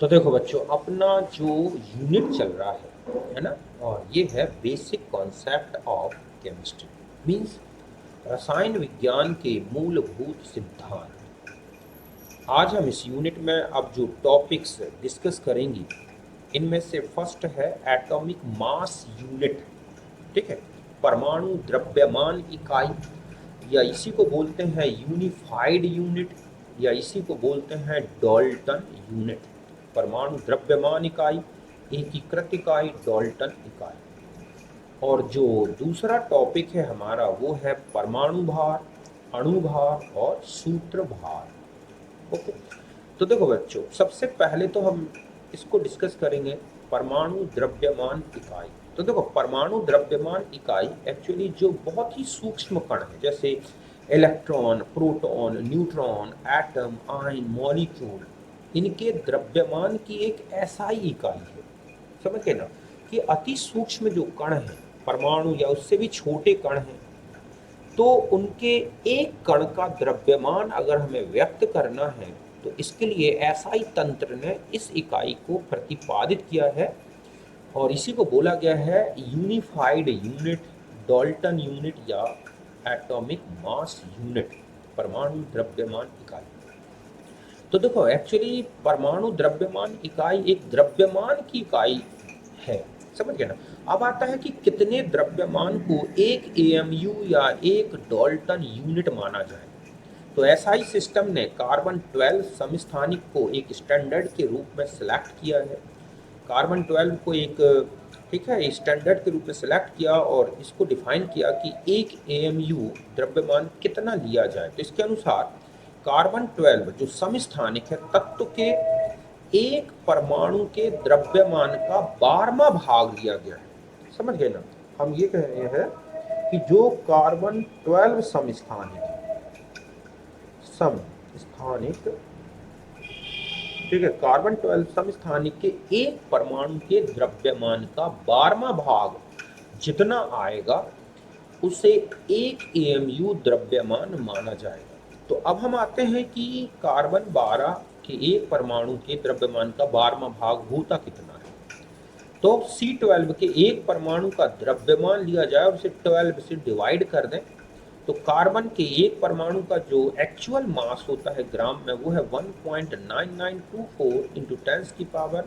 तो देखो बच्चों, अपना जो यूनिट चल रहा है ना, और ये है basic concept of chemistry, means रसायन विज्ञान के मूलभूत सिद्धांत। आज हम इस यूनिट में अब जो टॉपिक्स डिस्कस करेंगे, इनमें से फर्स्ट है एटॉमिक मास यूनिट। ठीक है, परमाणु द्रव्यमान इकाई, या इसी को बोलते हैं यूनिफाइड यूनिट, या इसी को बोलते हैं डाल्टन यूनिट। परमाणु द्रव्यमान इकाई, एकीकृत इकाई, डाल्टन इकाई। और जो दूसरा टॉपिक है हमारा, वो है परमाणु भार, अणु भार और सूत्र भार। ओके, तो देखो बच्चों, सबसे पहले तो हम इसको डिस्कस करेंगे, परमाणु द्रव्यमान इकाई। तो देखो, परमाणु द्रव्यमान इकाई एक्चुअली जो बहुत ही सूक्ष्म कण है, जैसे electron, proton, neutron, atom, ion, molecule, इनके द्रव्यमान की एक एसआई इकाई है। समझ गए ना, कि अति सूक्ष्म जो कण है, परमाणु या उससे भी छोटे कण हैं, तो उनके एक कण का द्रव्यमान अगर हमें व्यक्त करना है, तो इसके लिए एसआई तंत्र ने इस इकाई को प्रतिपादित किया है, और इसी को बोला गया है यूनिफाइड यूनिट, डाल्टन यूनिट या एटॉमिक मास यूनिट, परमाणु द्रव्यमान इकाई। तो देखो, एक्चुअली परमाणु द्रव्यमान इकाई एक द्रव्यमान की इकाई है। समझ गए ना। अब आता है कि कितने द्रव्यमान को एक एएमयू या एक डाल्टन यूनिट माना जाए। तो एसआई सिस्टम ने कार्बन 12 समस्थानिक को एक स्टैंडर्ड के रूप में सिलेक्ट किया है। कार्बन 12 को एक, ठीक है, स्टैंडर्ड के रूप में सिलेक्ट किया और इसको डिफाइन किया कि एक एएमयू द्रव्यमान कितना लिया जाए। तो इसके अनुसार कार्बन 12 जो समस्थानिक है, तत्व के एक परमाणु के द्रव्यमान का 12वां भाग लिया गया है। समझ गए ना। हम ये कह रहे हैं कि जो कार्बन 12 समस्थानिक, ठीक है, कार्बन 12 समस्थानिक के एक परमाणु के द्रव्यमान का 12वां भाग जितना आएगा, उसे एक एएमयू द्रव्यमान माना जाएगा। तो अब हम आते हैं कि कार्बन 12 के एक परमाणु के द्रव्यमान का 12वां भाग होता कितना है। तो C12 के एक परमाणु का द्रव्यमान लिया जाए और उसे 12 से डिवाइड कर दें, तो कार्बन के एक परमाणु का जो एक्चुअल मास होता है ग्राम में, वो है 1.9924 इंटू 10 की पावर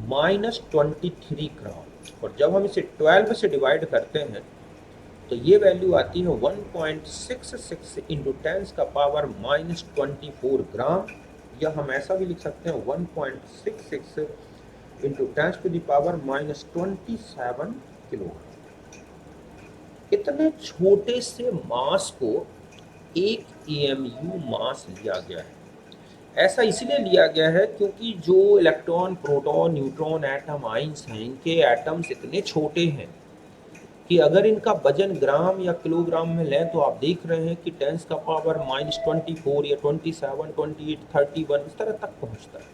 -23 ग्राम। और जब हम इसे 12 से डिवाइड करते हैं, तो ये वैल्यू आती है 1.66 इंटू 10 का पावर -24 ग्राम, या हम ऐसा भी लिख सकते हैं 1.66 into 10 to the power -27 kilogram. इतने छोटे से मास को एक एएमयू मास लिया गया है। ऐसा इसलिए लिया गया है क्योंकि जो electron, proton, neutron, atom, ions हैं, इनके एटम्स इतने छोटे हैं कि अगर इनका वजन ग्राम या किलोग्राम में लें, तो आप देख रहे हैं कि 10 का पावर -24 या 27, 28, 31 इस तरह तक पहुंचता है।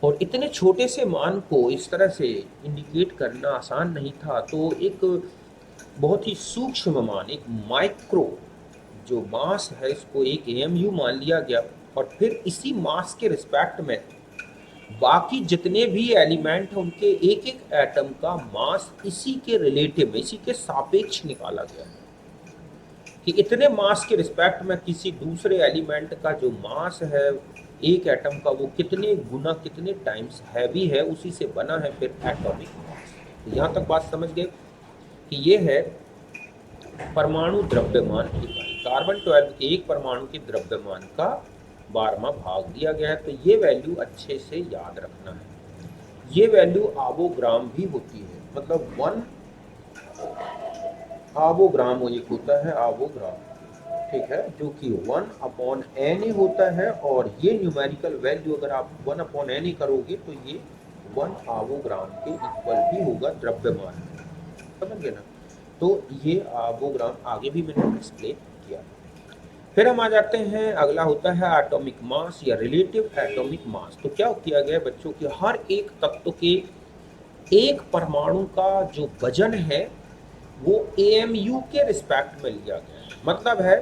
और इतने छोटे से मान को इस तरह से इंडिकेट करना आसान नहीं था, तो एक बहुत ही सूक्ष्म मान, एक माइक्रो जो मास है, इसको एक एएमयू मान लिया गया। और फिर इसी मास के रिस्पेक्ट में बाकी जितने भी एलिमेंट हैं, उनके एक एक एटम का मास इसी के रिलेटिव, इसी के सापेक्ष निकाला गया है, कि इतने मास के रिस्पेक्ट में किसी दूसरे एलिमेंट का जो मास है एक एटम का, वो कितने गुना, कितने टाइम्स हैवी है, उसी से बना है फिर एटॉमिक मास। तो यहाँ तक बात समझ गए कि ये है परमाणु द्रव्यमान इकाई। कार्बन 12 के एक परमाणु के द्रव्यमान का 12वां भाग दिया गया है। तो ये वैल्यू अच्छे से याद रखना है। ये वैल्यू आवोग्राम भी होती है, मतलब 1 आवोग्राम एक होता है, आवोग्राम, ठीक है, जो कि 1/Na होता है। और ये न्यूमेरिकल वैल्यू अगर आप 1/Na करोगे, तो ये 1 आवोग्राम के इक्वल भी होगा द्रव्यमान। समझ गए ना। तो ये आवोग्राम आगे भी मैंने एक्सप्लेन किया। फिर हम आ जाते हैं, अगला होता है एटॉमिक मास या रिलेटिव एटॉमिक मास। तो क्या किया गया बच्चों कि हर एक तत्व के एक परमाणु का जो वजन है, वो एएमयू के रिस्पेक्ट में लिया गया है। मतलब है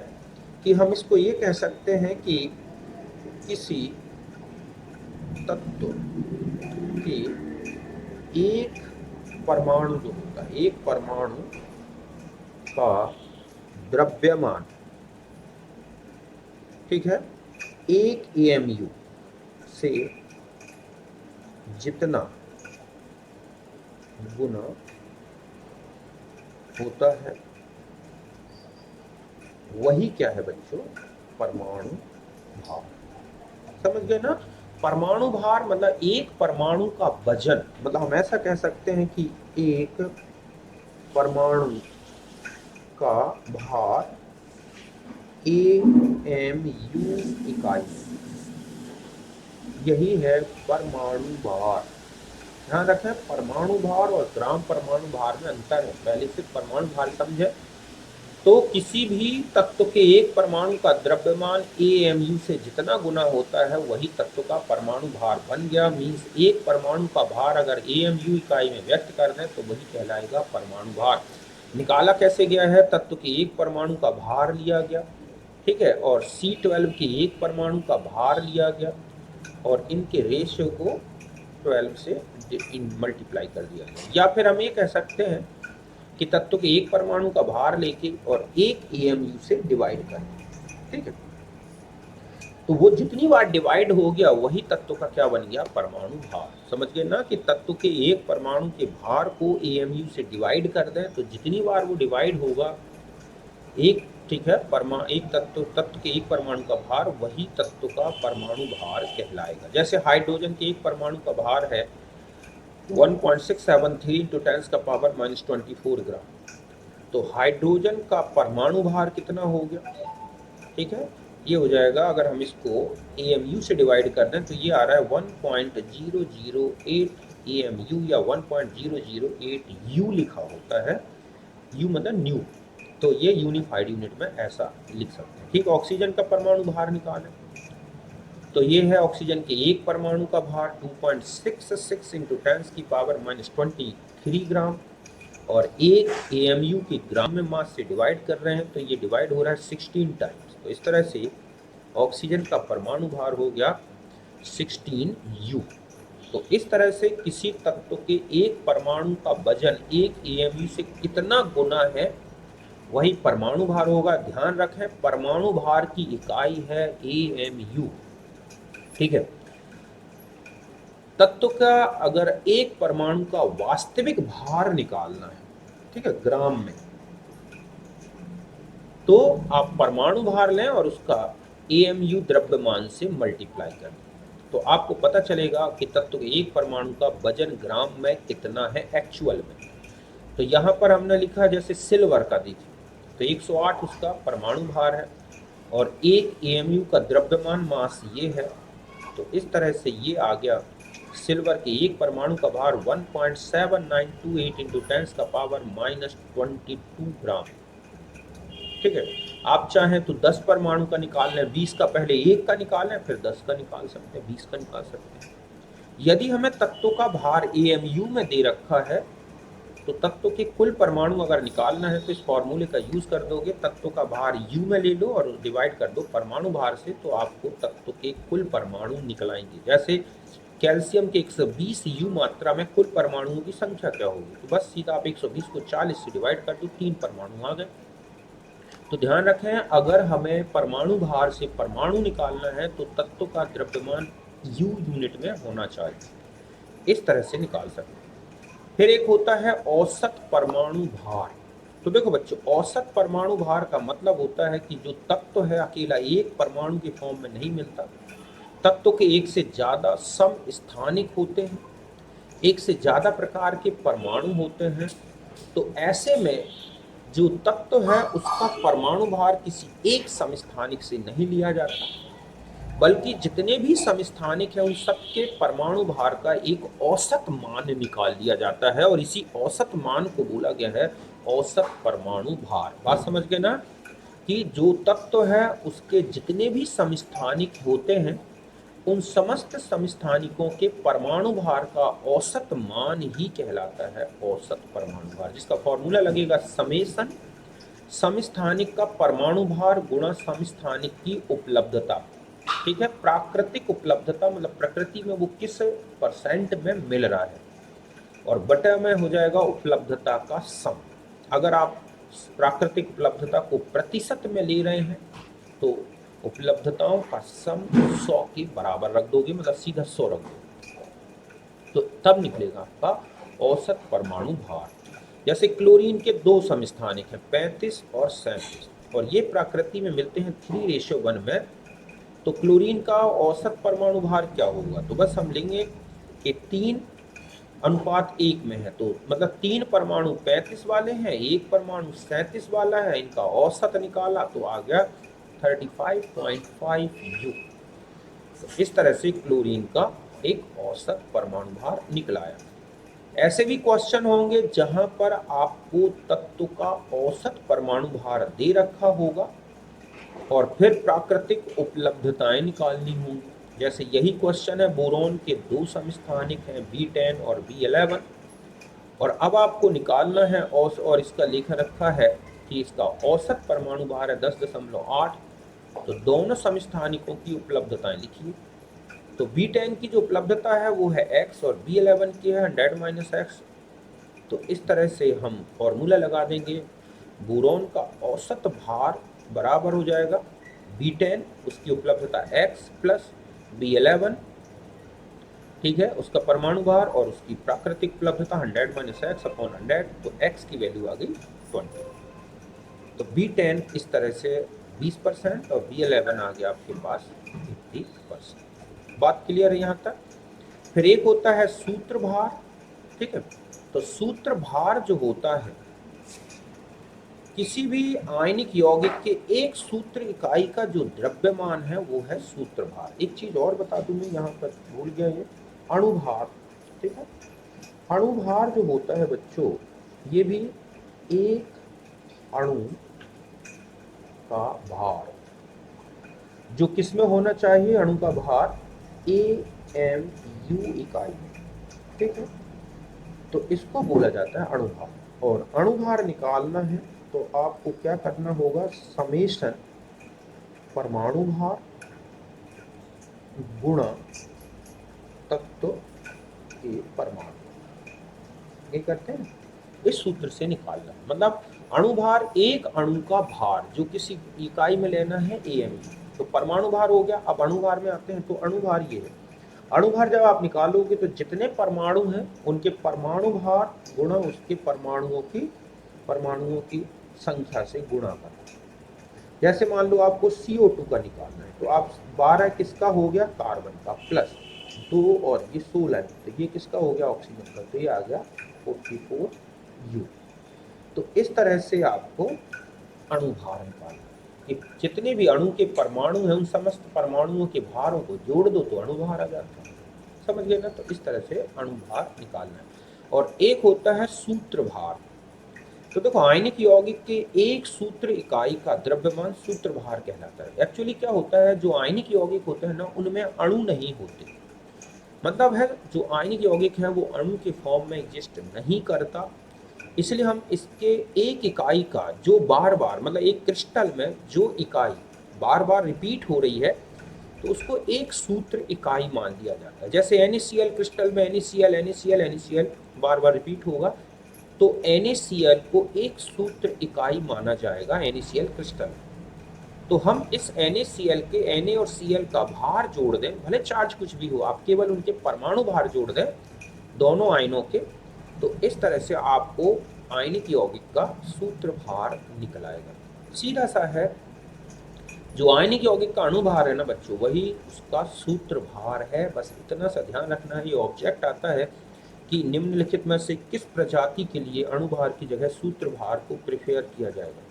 कि हम इसको ये कह सकते हैं कि किसी तत्व के एक परमाणु जो होता है, एक परमाणु का द्रव्यमान, ठीक है, एक AMU से जितना गुना होता है वही क्या है बच्चों, परमाणु भार। समझ गए ना? परमाणु भार मतलब एक परमाणु का वजन, मतलब हम ऐसा कह सकते हैं कि एक परमाणु का भार AMU इकाई, यही है परमाणु भार। ध्यान रखें, परमाणु भार और ग्राम परमाणु भार में अंतर है। पहले से परमाणु भार समझे तो किसी भी तत्व के एक परमाणु का द्रव्यमान AMU से जितना गुना होता है वही तत्व का परमाणु भार बन गया। मीन्स एक परमाणु का भार अगर AMU इकाई में व्यक्त कर दें तो वही कहलाएगा परमाणु भार। निकाला कैसे गया है, तत्व के एक परमाणु का भार लिया गया, ठीक है, और C12 के एक परमाणु का भार लिया गया और इनके रेशियो को 12 से मल्टीप्लाई कर दिया गया। या फिर हम ये कह सकते हैं कि तत्व के एक परमाणु का भार लेके और एक AMU से डिवाइड कर दिया, ठीक है। तो वो जितनी बार डिवाइड हो गया वही तत्व का क्या बन गया, परमाणु भार। समझ गए ना कि तत्व के एक परमाणु के भार को AMU से डिवाइड कर दें तो जितनी बार वो डिवाइड होगा एक, ठीक है, एक तत्व के एक परमाणु का भार वही तत्व का परमाणु भार कहलाएगा। जैसे हाइड्रोजन के एक परमाणु का भार है 1.673 इंटू 10 का पावर -24 ग्राम। तो हाइड्रोजन का परमाणु भार कितना हो गया, ठीक है, ये हो जाएगा, अगर हम इसको AMU से डिवाइड कर दें तो ये आ रहा है 1.008 AMU या 1.008 U लिखा होता है, U मतलब न्यू, तो ये यूनिफाइड यूनिट में ऐसा लिख सकते हैं। ठीक, ऑक्सीजन का परमाणु भार निकालें तो ये है ऑक्सीजन के एक परमाणु का भार 2.66 इंटू 10 की पावर -23 ग्राम और एक AMU के ग्राम में मास से डिवाइड कर रहे हैं तो ये डिवाइड हो रहा है 16 टाइम्स। तो इस तरह से ऑक्सीजन का परमाणु भार हो गया 16U। तो इस तरह से किसी तत्व के एक परमाणु का वजन एक AMU से कितना गुना है वही परमाणु भार होगा। ध्यान रखें, परमाणु भार की इकाई है AMU, ठीक है। तत्व का अगर एक परमाणु का वास्तविक भार निकालना है, ठीक है, ग्राम में, तो आप परमाणु भार लें और उसका AMU द्रव्यमान से मल्टीप्लाई कर दें तो आपको पता चलेगा कि तत्व के एक परमाणु का वजन ग्राम में कितना है एक्चुअल में। तो यहाँ पर हमने लिखा जैसे सिल्वर का, देखिए तो 108 उसका परमाणु भार है और एक AMU का द्रव्यमान मास ये है। तो इस तरह से ये आ गया, सिल्वर के एक परमाणु का भार 1.7928 इंटू 10 का पावर -22 ग्राम, ठीक है। आप चाहें तो 10 परमाणु का निकाल लें, 20 का पहले एक का निकालें फिर 10 का निकाल सकते हैं, 20 का निकाल सकते हैं। यदि हमें तत्वों का भार AMU में दे रखा है तो तत्व के कुल परमाणु अगर निकालना है तो इस फॉर्मूले का यूज कर दोगे, तत्व का भार U में ले लो और डिवाइड कर दो परमाणु भार से, तो आपको तत्व के कुल परमाणु निकलाएंगे। जैसे कैल्शियम के 120 U मात्रा में कुल परमाणुओं की संख्या क्या होगी, तो बस सीधा आप 120 को 40 से डिवाइड कर दो, 3 परमाणु आ गए। तो ध्यान रखें, अगर हमें परमाणु भार से परमाणु निकालना है तो तत्व का द्रव्यमान U यूनिट में होना चाहिए, इस तरह से निकाल सकते हैं। फिर एक होता है औसत परमाणु भार। तो देखो बच्चों, औसत परमाणु भार का मतलब होता है कि जो तत्व है अकेला एक परमाणु के फॉर्म में नहीं मिलता, तत्व के एक से ज्यादा समस्थानिक होते हैं, एक से ज्यादा प्रकार के परमाणु होते हैं। तो ऐसे में जो तत्व है उसका परमाणु भार किसी एक समस्थानिक से नहीं लिया जाता, बल्कि जितने भी समस्थानिक हैं उन सबके परमाणु भार का एक औसत मान निकाल लिया जाता है और इसी औसत मान को बोला गया है औसत परमाणु भार। बात समझ गए ना कि जो तत्व है उसके जितने भी समस्थानिक होते हैं उन समस्त समस्थानिकों के परमाणु भार का औसत मान ही कहलाता है औसत परमाणु भार, जिसका फॉर्मूला लगेगा समेशन समस्थानिक का परमाणु भार गुणा समस्थानिक की उपलब्धता। ठीक है। प्राकृतिक उपलब्धता मतलब प्रकृति में वो किस परसेंट में मिल रहा है, और बटा में हो जाएगा उपलब्धता का सम। अगर आप प्राकृतिक उपलब्धता को प्रतिशत में ले रहे हैं तो उपलब्धताओं का सम 100 के बराबर रख दोगे, मतलब सीधा 100 रख दोगे, तो तब निकलेगा आपका औसत परमाणु भार। जैसे क्लोरीन के दो समस्थानिक हैं 35 और 37, और ये प्रकृति में मिलते हैं 3:1 में, तो क्लोरीन का औसत परमाणु भार क्या होगा, तो बस हम लेंगे कि 3:1 में है, तो मतलब 3 परमाणु 35 वाले हैं, 1 परमाणु 37 वाला है, इनका औसत निकाला तो आ गया 35.5 U। तो इस तरह से क्लोरीन का एक औसत परमाणु भार निकलाया। ऐसे भी क्वेश्चन होंगे जहां पर आपको तत्व का औसत परमाणु भार दे रखा होगा और फिर प्राकृतिक उपलब्धताएं निकालनी होंगी। जैसे यही क्वेश्चन है, बोरोन के दो समस्थानिक हैं B10 और B11, और अब आपको निकालना है और इसका लेखा रखा है कि इसका औसत परमाणु भार है 10.8, तो दोनों समस्थानिकों की उपलब्धताएं लिखिए। तो B10 की जो उपलब्धता है वो है x और B11 की है 100 - x। तो इस तरह से हम फॉर्मूला लगा देंगे, बोरोन का औसत भार बराबर हो जाएगा B10 उसकी उपलब्धता x प्लस B11, ठीक है, उसका परमाणु भार और उसकी प्राकृतिक उपलब्धता 100 - x अपॉन 100, तो x की वैल्यू आ गई 20। तो B10 इस तरह से 20% और B11 आ गया आपके पास 50%। बात क्लियर है यहाँ तक। फिर एक होता है सूत्र भार, ठीक है। तो सूत्र भार जो होता है किसी भी आयनिक यौगिक के एक सूत्र इकाई का जो द्रव्यमान है वो है सूत्र भार। एक चीज और बता दूं मैं यहाँ पर भूल गया, ये अणुभार, ठीक है। अणुभार जो होता है बच्चों, ये भी एक अणु का भार जो किसमें होना चाहिए, अणु का भार AMU इकाई में, ठीक है। तो इसको बोला जाता है अणुभार। और अणुभार निकालना है तो आपको क्या करना होगा, समेशन परमाणु भार गुणा तत्व के परमाणु, ये करते हैं, इस सूत्र से निकालना है। मतलब अणुभार एक अणु का भार जो किसी इकाई में लेना है AMU, तो परमाणु भार हो गया। अब अणुभार में आते हैं, तो अणुभार ये है, अणुभार जब आप निकालोगे तो जितने परमाणु हैं उनके परमाणु भार गुणा उसके परमाणुओं की संख्या से गुणा करना। जैसे मान लो आपको CO2 का निकालना है, तो आप 12 किसका हो गया, कार्बन का, प्लस 2 और ये 16, तो ये किसका हो गया, ऑक्सीजन का, तो ये आ गया 44U। तो इस तरह से आपको अणुभार निकालना, कि जितने भी अणु के परमाणु हैं उन समस्त परमाणुओं के भारों को जोड़ दो तो अणुभार आ जाता है, समझ गए ना। तो इस तरह से अणुभार निकालना है। और एक होता है सूत्र भार। तो देखो आयनिक यौगिक के एक सूत्र इकाई का द्रव्यमान सूत्र भार कहलाता है। एक्चुअली क्या होता है, जो आयनिक यौगिक होते हैं ना उनमें अणु नहीं होते, मतलब है जो आयनिक यौगिक है वो अणु के फॉर्म में एग्जिस्ट नहीं करता, इसलिए हम इसके एक इकाई का जो बार बार, मतलब एक क्रिस्टल में जो इकाई बार बार रिपीट हो रही है तो उसको एक सूत्र इकाई मान लिया जाता है। जैसे NaCl क्रिस्टल में NaCl NaCl NaCl बार बार रिपीट होगा, तो NaCl को एक सूत्र इकाई माना जाएगा NaCl क्रिस्टल। तो हम इस NaCl के Na और Cl का भार जोड़ दें, भले चार्ज कुछ भी हो, आप केवल उनके परमाणु भार जोड़ दें दोनों आयनों के, तो इस तरह से आपको आयनिक यौगिक का सूत्र भार निकल आएगा। सीधा सा है, जो आयनिक यौगिक का अणुभार है ना बच्चों, वही उसका सूत्र भार है। बस इतना सा ध्यान रखना है। ये ऑब्जेक्ट आता है कि निम्नलिखित में से किस प्रजाति के लिए अणुभार की जगह सूत्र भार को प्रेफर किया जाएगा।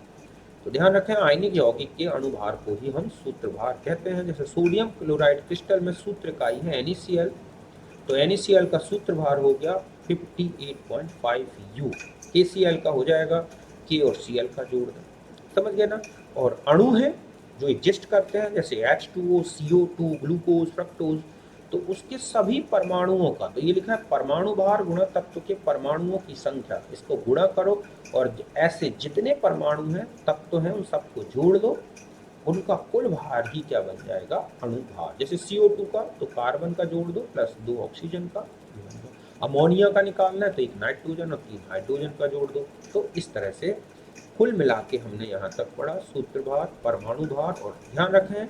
तो ध्यान रखें, आयनिक यौगिक के अणुभार को ही हम सूत्र भार कहते हैं। जैसे सोडियम क्लोराइड क्रिस्टल में सूत्र इकाई है NaCl, तो NaCl का सूत्र भार हो गया 58.5 U। KCl का हो जाएगा K और Cl का जोड़ दें, समझ गए ना। और अणु है जो एग्जिस्ट करते हैं, जैसे H2O CO2 ग्लूकोज फ्रक्टोज, तो उसके सभी परमाणुओं का, तो ये लिखा है परमाणु भार गुणा तत्व के परमाणुओं की संख्या, इसको गुणा करो और ऐसे जितने परमाणु हैं तत्व हैं उन सबको जोड़ दो, उनका कुल भार ही क्या बन जाएगा, अणु भार। जैसे CO2 का तो कार्बन का जोड़ दो प्लस 2 ऑक्सीजन का, अमोनिया का निकालना है तो 1 नाइट्रोजन और 3 हाइड्रोजन का जोड़ दो। तो इस तरह से कुल मिला के हमने यहाँ तक पढ़ा सूत्र भार, परमाणु भार, और ध्यान रखें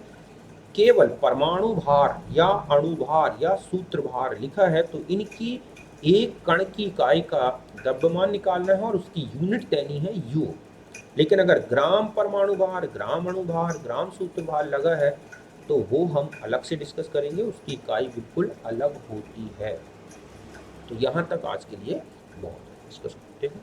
केवल परमाणु भार या अणु भार या सूत्र भार लिखा है तो इनकी एक कण की इकाई का द्रव्यमान निकालना है और उसकी यूनिट देनी है U। लेकिन अगर ग्राम परमाणु भार, ग्राम अणु भार, ग्राम सूत्र भार लगा है तो वो हम अलग से डिस्कस करेंगे, उसकी इकाई बिल्कुल अलग होती है। तो यहाँ तक आज के लिए बहुत है, डिस्कस करते हैं।